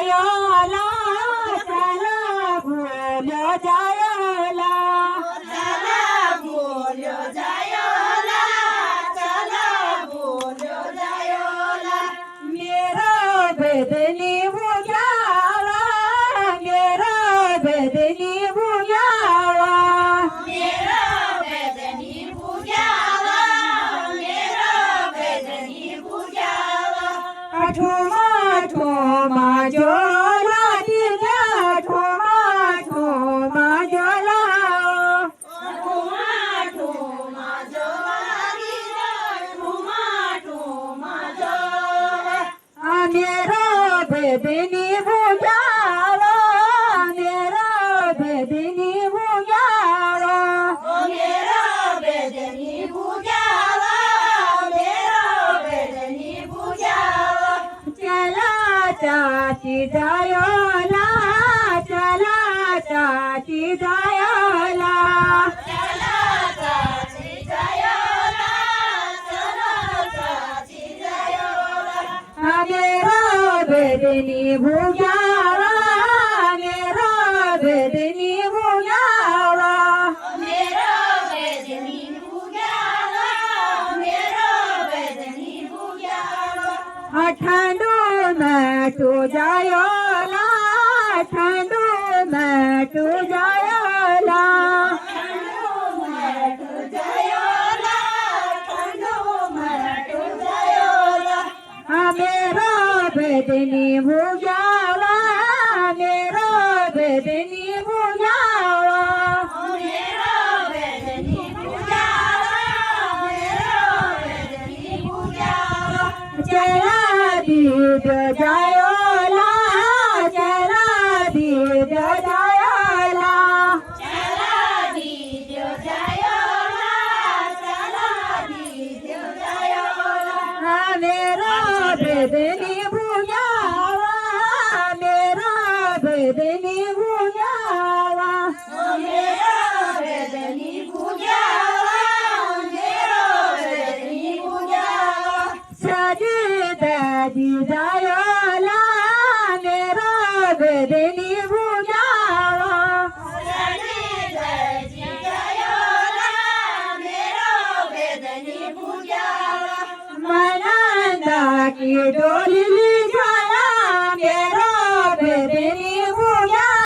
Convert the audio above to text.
जायोला चला बोलो जायोला चला बोलो जायोला चला बोलो जायोला मेरा बदनी बुझावा मेरा बदनी बुझावा मेरा बदनी बुझावा मेरा बदनी बुझावा ठोमा ठोमा जोला दिला ठोमा ठोमा जोला ठुमा ठुमा जोवारी ठुमा ठुमा जोवा मेरा बदनी बुझावा मेरा बदनी बुझावा मेरा बदनी बुझावा मेरा बदनी बुझावा चला चाची जायोला चला चाची जायोला चला चाची जायोला चला चाची जायोला मेरा बदनी बुझावा मेरा बदनी बुझावा मेरा बदनी बुझावा मेरा बदनी बुझावा ठंडू में तू जायोला ठंडू में तू जायोला ठंडो मट जायोला ठंडो मट जायोला मेरा बदनी बुझावा मेरा बदनी बुझावा मेरा बदनी बुझावा मेरा बदनी बुझावा चला दीद जायोला चला दीद जायोला चला दीजो जायोला चला दीजो जायोला मेरा बदनी